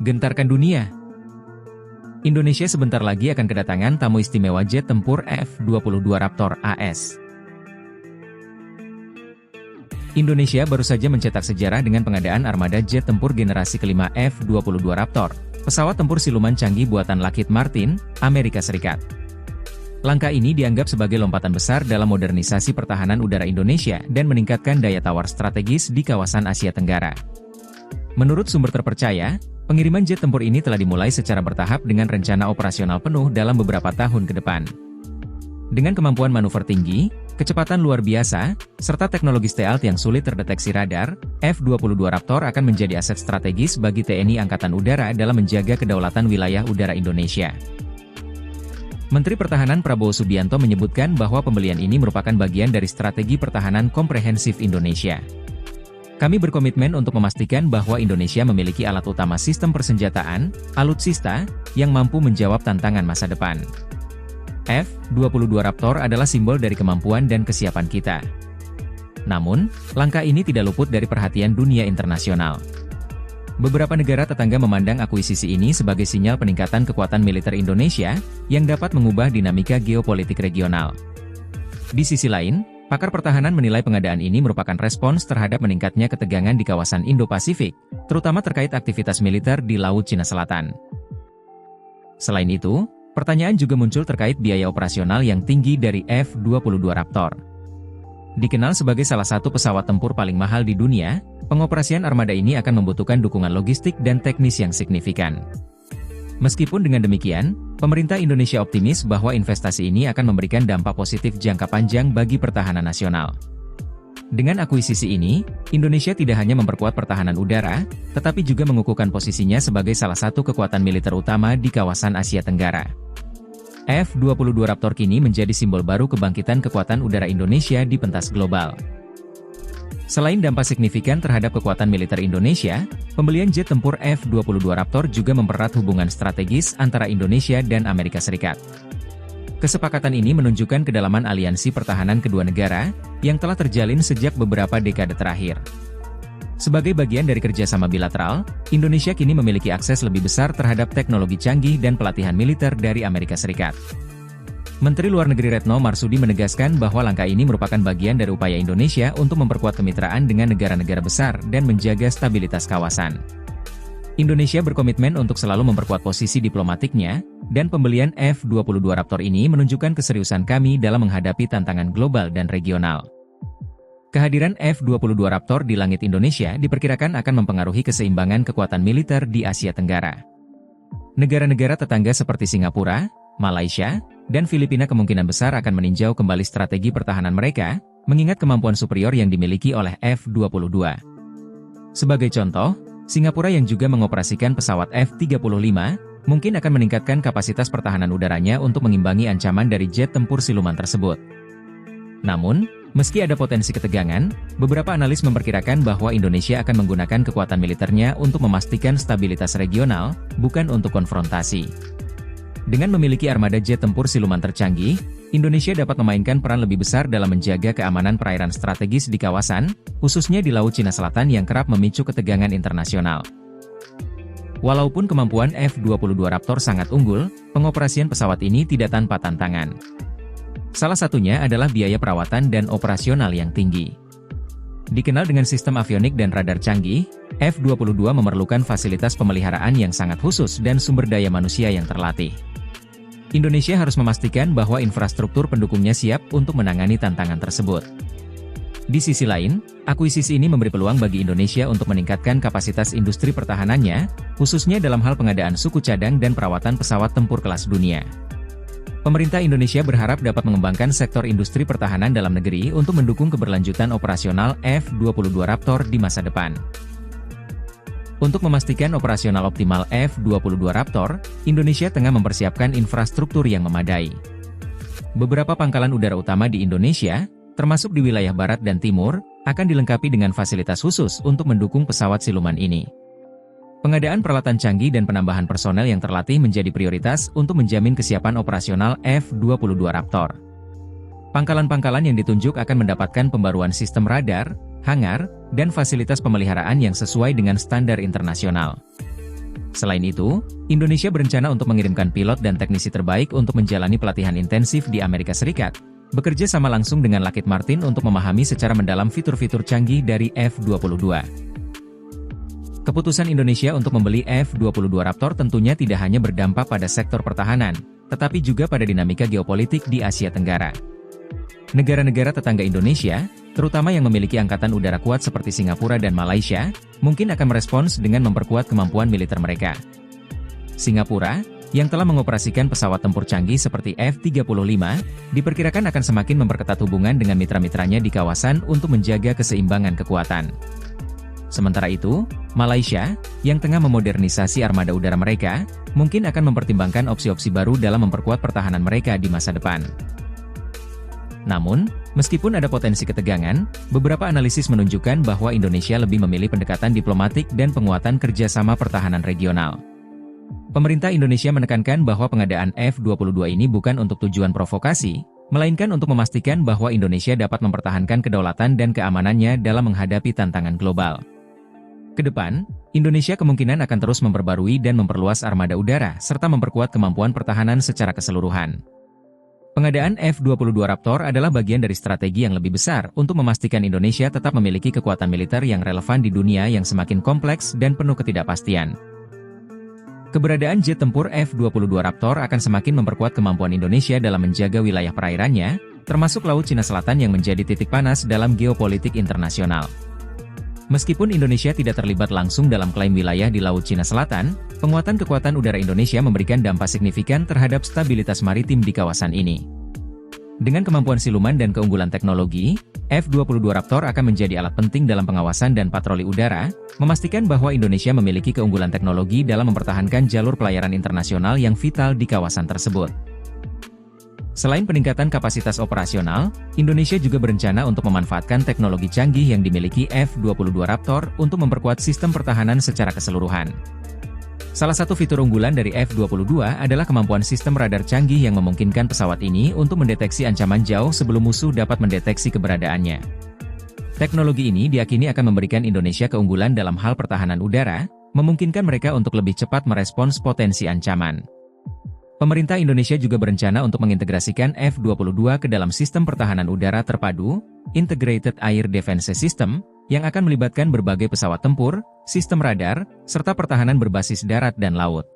Gentarkan dunia. Indonesia sebentar lagi akan kedatangan tamu istimewa jet tempur F-22 Raptor AS. Indonesia baru saja mencetak sejarah dengan pengadaan armada jet tempur generasi kelima F-22 Raptor, pesawat tempur siluman canggih buatan Lockheed Martin, Amerika Serikat. Langkah ini dianggap sebagai lompatan besar dalam modernisasi pertahanan udara Indonesia dan meningkatkan daya tawar strategis di kawasan Asia Tenggara. Menurut sumber terpercaya, pengiriman jet tempur ini telah dimulai secara bertahap dengan rencana operasional penuh dalam beberapa tahun ke depan. Dengan kemampuan manuver tinggi, kecepatan luar biasa, serta teknologi stealth yang sulit terdeteksi radar, F-22 Raptor akan menjadi aset strategis bagi TNI Angkatan Udara dalam menjaga kedaulatan wilayah udara Indonesia. Menteri Pertahanan Prabowo Subianto menyebutkan bahwa pembelian ini merupakan bagian dari strategi pertahanan komprehensif Indonesia. Kami berkomitmen untuk memastikan bahwa Indonesia memiliki alat utama sistem persenjataan, alutsista, yang mampu menjawab tantangan masa depan. F-22 Raptor adalah simbol dari kemampuan dan kesiapan kita. Namun, langkah ini tidak luput dari perhatian dunia internasional. Beberapa negara tetangga memandang akuisisi ini sebagai sinyal peningkatan kekuatan militer Indonesia, yang dapat mengubah dinamika geopolitik regional. Di sisi lain, pakar pertahanan menilai pengadaan ini merupakan respons terhadap meningkatnya ketegangan di kawasan Indo-Pasifik, terutama terkait aktivitas militer di Laut Cina Selatan. Selain itu, pertanyaan juga muncul terkait biaya operasional yang tinggi dari F-22 Raptor. Dikenal sebagai salah satu pesawat tempur paling mahal di dunia, pengoperasian armada ini akan membutuhkan dukungan logistik dan teknis yang signifikan. Meskipun dengan demikian, pemerintah Indonesia optimis bahwa investasi ini akan memberikan dampak positif jangka panjang bagi pertahanan nasional. Dengan akuisisi ini, Indonesia tidak hanya memperkuat pertahanan udara, tetapi juga mengukuhkan posisinya sebagai salah satu kekuatan militer utama di kawasan Asia Tenggara. F-22 Raptor kini menjadi simbol baru kebangkitan kekuatan udara Indonesia di pentas global. Selain dampak signifikan terhadap kekuatan militer Indonesia, pembelian jet tempur F-22 Raptor juga mempererat hubungan strategis antara Indonesia dan Amerika Serikat. Kesepakatan ini menunjukkan kedalaman aliansi pertahanan kedua negara, yang telah terjalin sejak beberapa dekade terakhir. Sebagai bagian dari kerjasama bilateral, Indonesia kini memiliki akses lebih besar terhadap teknologi canggih dan pelatihan militer dari Amerika Serikat. Menteri Luar Negeri Retno Marsudi menegaskan bahwa langkah ini merupakan bagian dari upaya Indonesia untuk memperkuat kemitraan dengan negara-negara besar dan menjaga stabilitas kawasan. Indonesia berkomitmen untuk selalu memperkuat posisi diplomatiknya, dan pembelian F-22 Raptor ini menunjukkan keseriusan kami dalam menghadapi tantangan global dan regional. Kehadiran F-22 Raptor di langit Indonesia diperkirakan akan mempengaruhi keseimbangan kekuatan militer di Asia Tenggara. Negara-negara tetangga seperti Singapura, Malaysia, dan Filipina kemungkinan besar akan meninjau kembali strategi pertahanan mereka, mengingat kemampuan superior yang dimiliki oleh F-22. Sebagai contoh, Singapura yang juga mengoperasikan pesawat F-35, mungkin akan meningkatkan kapasitas pertahanan udaranya untuk mengimbangi ancaman dari jet tempur siluman tersebut. Namun, meski ada potensi ketegangan, beberapa analis memperkirakan bahwa Indonesia akan menggunakan kekuatan militernya untuk memastikan stabilitas regional, bukan untuk konfrontasi. Dengan memiliki armada jet tempur siluman tercanggih, Indonesia dapat memainkan peran lebih besar dalam menjaga keamanan perairan strategis di kawasan, khususnya di Laut Cina Selatan yang kerap memicu ketegangan internasional. Walaupun kemampuan F-22 Raptor sangat unggul, pengoperasian pesawat ini tidak tanpa tantangan. Salah satunya adalah biaya perawatan dan operasional yang tinggi. Dikenal dengan sistem avionik dan radar canggih, F-22 memerlukan fasilitas pemeliharaan yang sangat khusus dan sumber daya manusia yang terlatih. Indonesia harus memastikan bahwa infrastruktur pendukungnya siap untuk menangani tantangan tersebut. Di sisi lain, akuisisi ini memberi peluang bagi Indonesia untuk meningkatkan kapasitas industri pertahanannya, khususnya dalam hal pengadaan suku cadang dan perawatan pesawat tempur kelas dunia. Pemerintah Indonesia berharap dapat mengembangkan sektor industri pertahanan dalam negeri untuk mendukung keberlanjutan operasional F-22 Raptor di masa depan. Untuk memastikan operasional optimal F-22 Raptor, Indonesia tengah mempersiapkan infrastruktur yang memadai. Beberapa pangkalan udara utama di Indonesia, termasuk di wilayah barat dan timur, akan dilengkapi dengan fasilitas khusus untuk mendukung pesawat siluman ini. Pengadaan peralatan canggih dan penambahan personel yang terlatih menjadi prioritas untuk menjamin kesiapan operasional F-22 Raptor. Pangkalan-pangkalan yang ditunjuk akan mendapatkan pembaruan sistem radar, hangar, dan fasilitas pemeliharaan yang sesuai dengan standar internasional. Selain itu, Indonesia berencana untuk mengirimkan pilot dan teknisi terbaik untuk menjalani pelatihan intensif di Amerika Serikat, bekerja sama langsung dengan Lockheed Martin untuk memahami secara mendalam fitur-fitur canggih dari F-22. Keputusan Indonesia untuk membeli F-22 Raptor tentunya tidak hanya berdampak pada sektor pertahanan, tetapi juga pada dinamika geopolitik di Asia Tenggara. Negara-negara tetangga Indonesia, terutama yang memiliki angkatan udara kuat seperti Singapura dan Malaysia, mungkin akan merespons dengan memperkuat kemampuan militer mereka. Singapura, yang telah mengoperasikan pesawat tempur canggih seperti F-35, diperkirakan akan semakin memperketat hubungan dengan mitra-mitranya di kawasan untuk menjaga keseimbangan kekuatan. Sementara itu, Malaysia, yang tengah memodernisasi armada udara mereka, mungkin akan mempertimbangkan opsi-opsi baru dalam memperkuat pertahanan mereka di masa depan. Namun, meskipun ada potensi ketegangan, beberapa analisis menunjukkan bahwa Indonesia lebih memilih pendekatan diplomatik dan penguatan kerjasama pertahanan regional. Pemerintah Indonesia menekankan bahwa pengadaan F-22 ini bukan untuk tujuan provokasi, melainkan untuk memastikan bahwa Indonesia dapat mempertahankan kedaulatan dan keamanannya dalam menghadapi tantangan global. Kedepan, Indonesia kemungkinan akan terus memperbarui dan memperluas armada udara serta memperkuat kemampuan pertahanan secara keseluruhan. Pengadaan F-22 Raptor adalah bagian dari strategi yang lebih besar untuk memastikan Indonesia tetap memiliki kekuatan militer yang relevan di dunia yang semakin kompleks dan penuh ketidakpastian. Keberadaan jet tempur F-22 Raptor akan semakin memperkuat kemampuan Indonesia dalam menjaga wilayah perairannya, termasuk Laut Cina Selatan yang menjadi titik panas dalam geopolitik internasional. Meskipun Indonesia tidak terlibat langsung dalam klaim wilayah di Laut Cina Selatan, penguatan kekuatan udara Indonesia memberikan dampak signifikan terhadap stabilitas maritim di kawasan ini. Dengan kemampuan siluman dan keunggulan teknologi, F-22 Raptor akan menjadi alat penting dalam pengawasan dan patroli udara, memastikan bahwa Indonesia memiliki keunggulan teknologi dalam mempertahankan jalur pelayaran internasional yang vital di kawasan tersebut. Selain peningkatan kapasitas operasional, Indonesia juga berencana untuk memanfaatkan teknologi canggih yang dimiliki F-22 Raptor untuk memperkuat sistem pertahanan secara keseluruhan. Salah satu fitur unggulan dari F-22 adalah kemampuan sistem radar canggih yang memungkinkan pesawat ini untuk mendeteksi ancaman jauh sebelum musuh dapat mendeteksi keberadaannya. Teknologi ini diyakini akan memberikan Indonesia keunggulan dalam hal pertahanan udara, memungkinkan mereka untuk lebih cepat merespons potensi ancaman. Pemerintah Indonesia juga berencana untuk mengintegrasikan F-22 ke dalam sistem pertahanan udara terpadu, Integrated Air Defense System, yang akan melibatkan berbagai pesawat tempur, sistem radar, serta pertahanan berbasis darat dan laut.